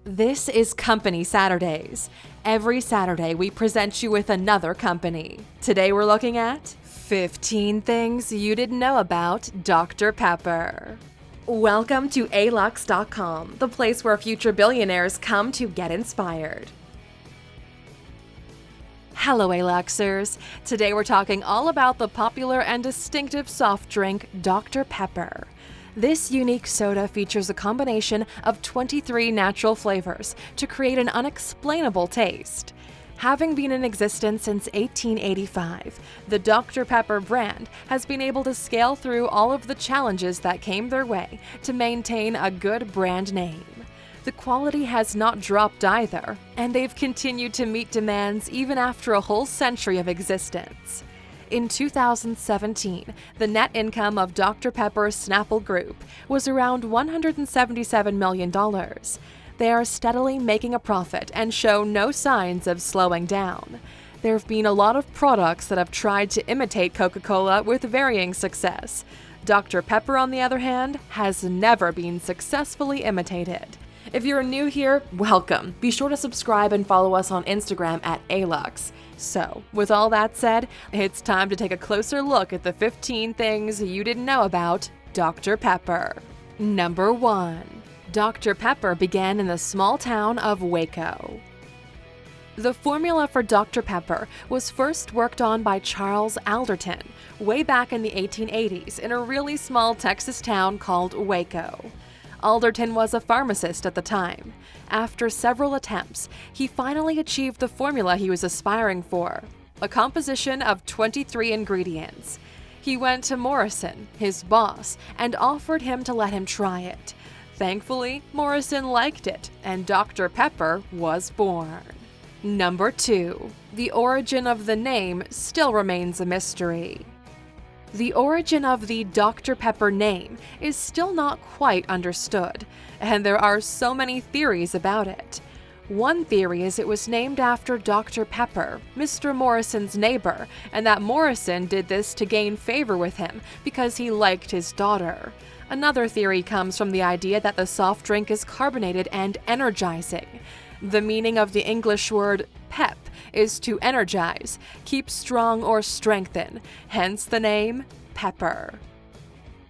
This is Company Saturdays. Every Saturday, we present you with another company. Today, we're looking at 15 things you didn't know about Dr. Pepper. Welcome to Alux.com, the place where future billionaires come to get inspired. Hello, Aluxers. Today, we're talking all about the popular and distinctive soft drink, Dr. Pepper. This unique soda features a combination of 23 natural flavors to create an unexplainable taste. Having been in existence since 1885, the Dr. Pepper brand has been able to scale through all of the challenges that came their way to maintain a good brand name. The quality has not dropped either, and they've continued to meet demands even after a whole century of existence. In 2017, the net income of Dr. Pepper's Snapple Group was around $177 million. They are steadily making a profit and show no signs of slowing down. There have been a lot of products that have tried to imitate Coca-Cola with varying success. Dr. Pepper, on the other hand, has never been successfully imitated. If you're new here, welcome. Be sure to subscribe and follow us on Instagram at Alux. So, with all that said, it's time to take a closer look at the 15 things you didn't know about Dr. Pepper. Number 1. Dr. Pepper began in the small town of Waco. The formula for Dr. Pepper was first worked on by Charles Alderton way back in the 1880s in a really small Texas town called Waco. Alderton was a pharmacist at the time. After several attempts, he finally achieved the formula he was aspiring for, a composition of 23 ingredients. He went to Morrison, his boss, and offered him to let him try it. Thankfully, Morrison liked it, and Dr. Pepper was born. Number 2. The origin of the name still remains a mystery. The origin of the Dr. Pepper name is still not quite understood, and there are so many theories about it. One theory is it was named after Dr. Pepper, Mr. Morrison's neighbor, and that Morrison did this to gain favor with him because he liked his daughter. Another theory comes from the idea that the soft drink is carbonated and energizing. The meaning of the English word pep is to energize, keep strong, or strengthen, hence the name Pepper.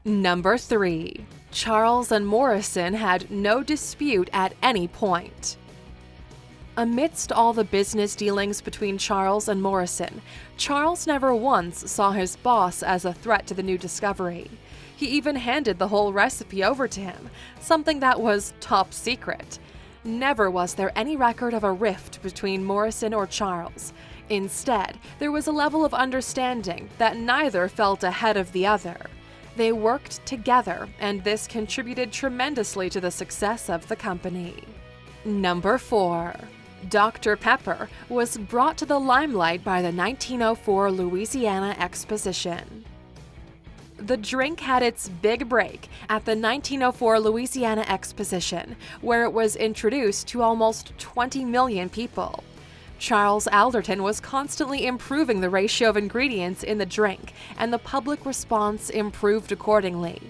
Number 3. Charles and Morrison had no dispute at any point. Amidst all the business dealings between Charles and Morrison, Charles never once saw his boss as a threat to the new discovery. He even handed the whole recipe over to him, something that was top secret. Never was there any record of a rift between Morrison or Charles. Instead, there was a level of understanding that neither felt ahead of the other. They worked together, and this contributed tremendously to the success of the company. Number 4. Dr. Pepper was brought to the limelight by the 1904 Louisiana Exposition. The drink had its big break at the 1904 Louisiana Exposition, where it was introduced to almost 20 million people. Charles Alderton was constantly improving the ratio of ingredients in the drink, and the public response improved accordingly.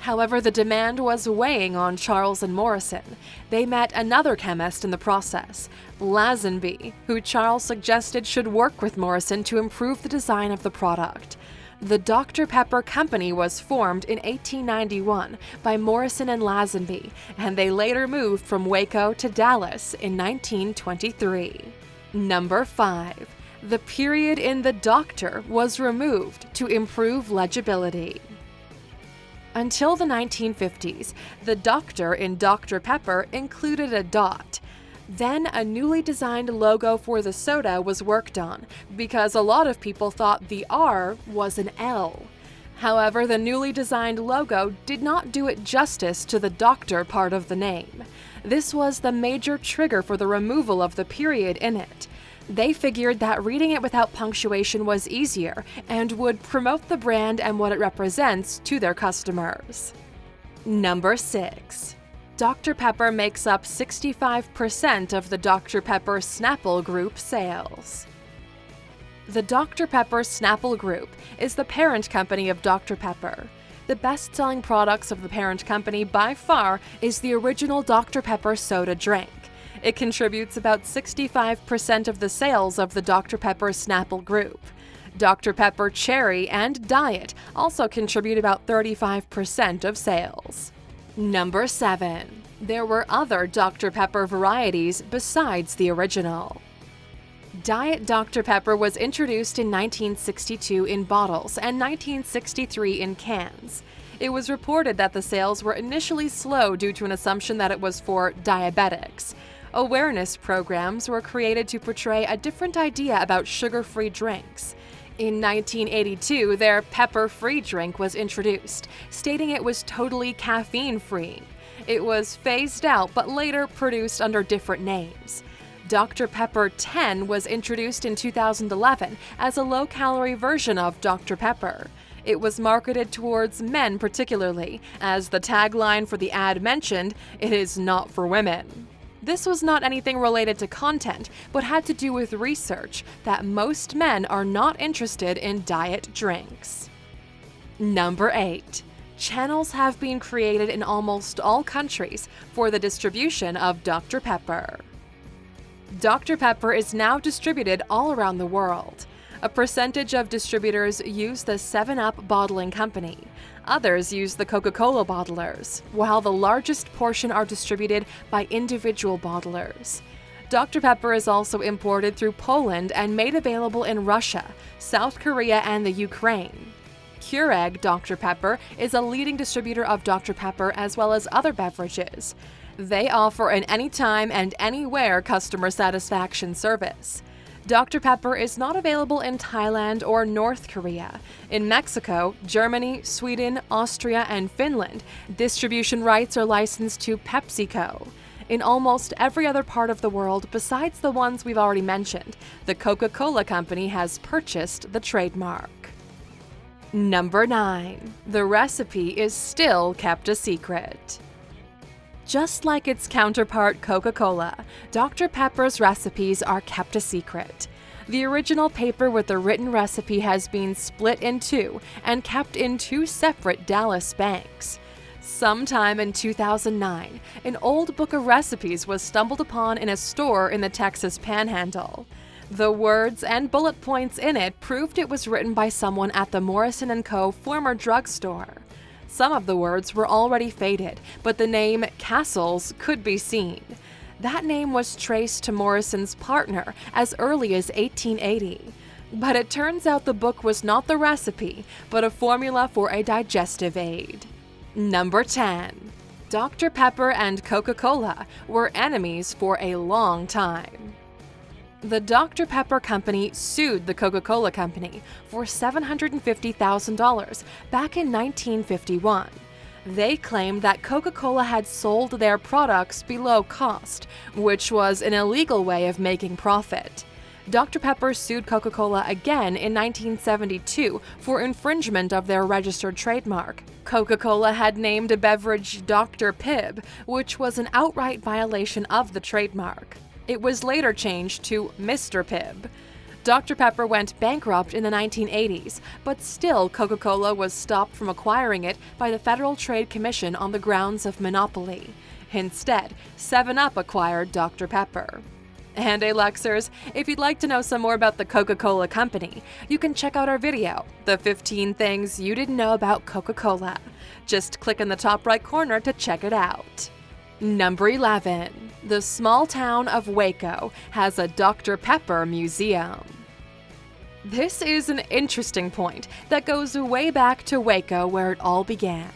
However, the demand was weighing on Charles and Morrison. They met another chemist in the process, Lazenby, who Charles suggested should work with Morrison to improve the design of the product. The Dr. Pepper Company was formed in 1891 by Morrison and Lazenby, and they later moved from Waco to Dallas in 1923. Number 5. The period in the Doctor was removed to improve legibility. Until the 1950s, the Doctor in Dr. Pepper included a dot. Then a newly designed logo for the soda was worked on, because a lot of people thought the R was an L. However, the newly designed logo did not do it justice to the doctor part of the name. This was the major trigger for the removal of the period in it. They figured that reading it without punctuation was easier and would promote the brand and what it represents to their customers. Number 6. Dr. Pepper makes up 65% of the Dr. Pepper Snapple Group sales. The Dr. Pepper Snapple Group is the parent company of Dr. Pepper. The best-selling products of the parent company by far is the original Dr. Pepper soda drink. It contributes about 65% of the sales of the Dr. Pepper Snapple group. Dr. Pepper Cherry and Diet also contribute about 35% of sales. Number 7. There were other Dr. Pepper varieties besides the original. Diet Dr. Pepper was introduced in 1962 in bottles and 1963 in cans. It was reported that the sales were initially slow due to an assumption that it was for diabetics. Awareness programs were created to portray a different idea about sugar-free drinks. In 1982, their pepper-free drink was introduced, stating it was totally caffeine-free. It was phased out but later produced under different names. Dr. Pepper 10 was introduced in 2011 as a low-calorie version of Dr. Pepper. It was marketed towards men particularly, as the tagline for the ad mentioned, "It is not for women." This was not anything related to content, but had to do with research that most men are not interested in diet drinks. Number 8. Channels have been created in almost all countries for the distribution of Dr. Pepper. Dr. Pepper is now distributed all around the world. A percentage of distributors use the 7-Up bottling company. Others use the Coca-Cola bottlers, while the largest portion are distributed by individual bottlers. Dr. Pepper is also imported through Poland and made available in Russia, South Korea, and the Ukraine. Keurig Dr. Pepper is a leading distributor of Dr. Pepper as well as other beverages. They offer an anytime and anywhere customer satisfaction service. Dr. Pepper is not available in Thailand or North Korea. In Mexico, Germany, Sweden, Austria, and Finland, distribution rights are licensed to PepsiCo. In almost every other part of the world besides the ones we've already mentioned, the Coca-Cola Company has purchased the trademark. Number 9. The recipe is still kept a secret. Just like its counterpart Coca-Cola, Dr. Pepper's recipes are kept a secret. The original paper with the written recipe has been split in two and kept in two separate Dallas banks. Sometime in 2009, an old book of recipes was stumbled upon in a store in the Texas Panhandle. The words and bullet points in it proved it was written by someone at the Morrison & Co. former drugstore. Some of the words were already faded, but the name Castles could be seen. That name was traced to Morrison's partner as early as 1880. But it turns out the book was not the recipe, but a formula for a digestive aid. Number 10. Dr. Pepper and Coca-Cola were enemies for a long time. The Dr. Pepper Company sued the Coca-Cola Company for $750,000 back in 1951. They claimed that Coca-Cola had sold their products below cost, which was an illegal way of making profit. Dr. Pepper sued Coca-Cola again in 1972 for infringement of their registered trademark. Coca-Cola had named a beverage Dr. Pibb, which was an outright violation of the trademark. It was later changed to Mr. Pibb. Dr. Pepper went bankrupt in the 1980s, but still Coca-Cola was stopped from acquiring it by the Federal Trade Commission on the grounds of monopoly. Instead, 7-Up acquired Dr. Pepper. And Luxers, if you'd like to know some more about the Coca-Cola Company, you can check out our video, The 15 Things You Didn't Know About Coca-Cola. Just click in the top right corner to check it out. Number 11. The small town of Waco has a Dr. Pepper museum. This is an interesting point that goes way back to Waco where it all began.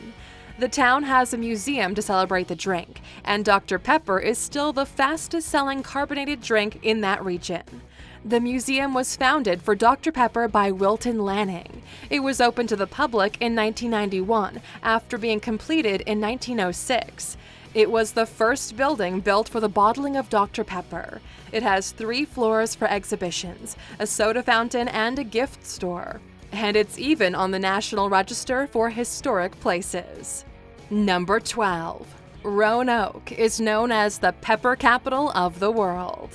The town has a museum to celebrate the drink, and Dr. Pepper is still the fastest-selling carbonated drink in that region. The museum was founded for Dr. Pepper by Wilton Lanning. It was open to the public in 1991 after being completed in 1906. It was the first building built for the bottling of Dr. Pepper. It has 3 floors for exhibitions, a soda fountain, and a gift store. And it's even on the National Register for Historic Places. Number 12. Roanoke is known as the pepper capital of the world.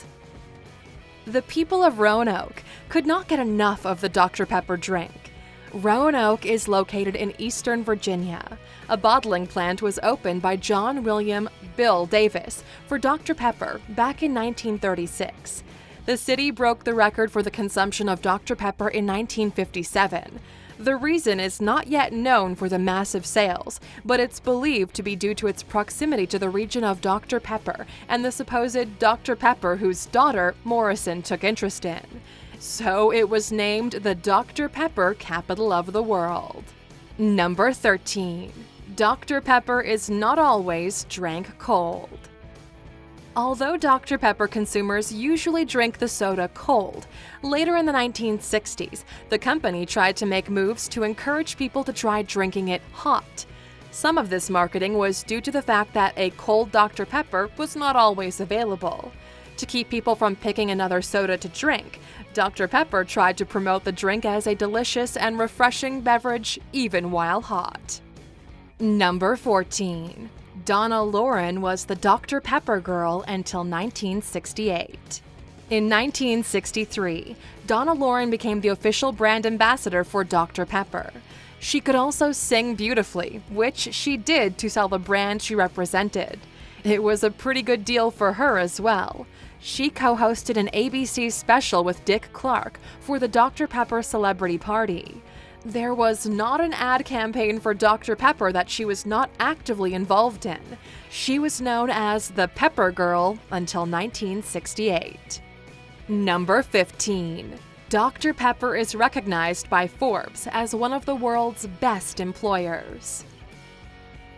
The people of Roanoke could not get enough of the Dr. Pepper drink. Roanoke is located in eastern Virginia. A bottling plant was opened by John William Bill Davis for Dr. Pepper back in 1936. The city broke the record for the consumption of Dr. Pepper in 1957. The reason is not yet known for the massive sales, but it's believed to be due to its proximity to the region of Dr. Pepper and the supposed Dr. Pepper whose daughter Morrison took interest in. So it was named the Dr. Pepper capital of the world. Number 13. Dr. Pepper is not always drank cold. Although Dr. Pepper consumers usually drink the soda cold, later in the 1960s, the company tried to make moves to encourage people to try drinking it hot. Some of this marketing was due to the fact that a cold Dr. Pepper was not always available. To keep people from picking another soda to drink, Dr. Pepper tried to promote the drink as a delicious and refreshing beverage even while hot. Number 14. Donna Lauren was the Dr. Pepper girl until 1968. In 1963, Donna Lauren became the official brand ambassador for Dr. Pepper. She could also sing beautifully, which she did to sell the brand she represented. It was a pretty good deal for her as well. She co-hosted an ABC special with Dick Clark for the Dr. Pepper Celebrity Party. There was not an ad campaign for Dr. Pepper that she was not actively involved in. She was known as the Pepper Girl until 1968. Number 15. Dr. Pepper is recognized by Forbes as one of the world's best employers.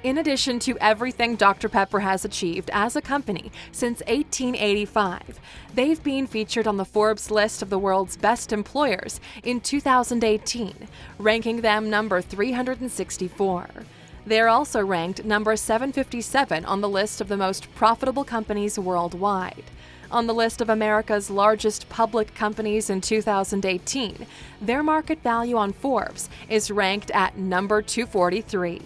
In addition to everything Dr. Pepper has achieved as a company since 1885, they've been featured on the Forbes list of the world's best employers in 2018, ranking them number 364. They're also ranked number 757 on the list of the most profitable companies worldwide. On the list of America's largest public companies in 2018, their market value on Forbes is ranked at number 243.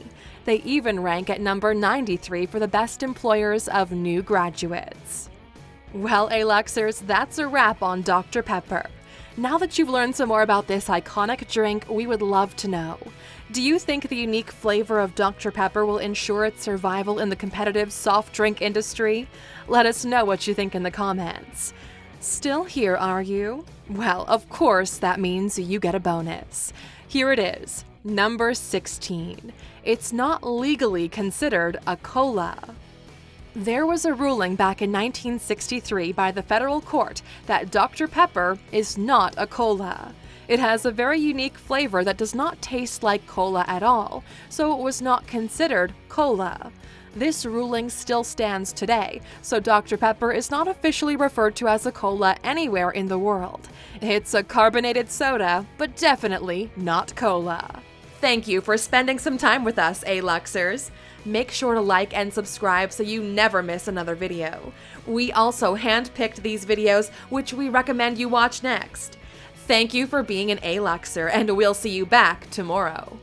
They even rank at number 93 for the best employers of new graduates. Well, Aluxers, that's a wrap on Dr. Pepper. Now that you've learned some more about this iconic drink, we would love to know. Do you think the unique flavor of Dr. Pepper will ensure its survival in the competitive soft drink industry? Let us know what you think in the comments. Still here, are you? Well, of course, that means you get a bonus. Here it is, number 16. It's not legally considered a cola. There was a ruling back in 1963 by the federal court that Dr. Pepper is not a cola. It has a very unique flavor that does not taste like cola at all, so it was not considered cola. This ruling still stands today, so Dr. Pepper is not officially referred to as a cola anywhere in the world. It's a carbonated soda, but definitely not cola. Thank you for spending some time with us, Aluxers. Make sure to like and subscribe so you never miss another video. We also handpicked these videos, which we recommend you watch next. Thank you for being an Aluxer, and we'll see you back tomorrow.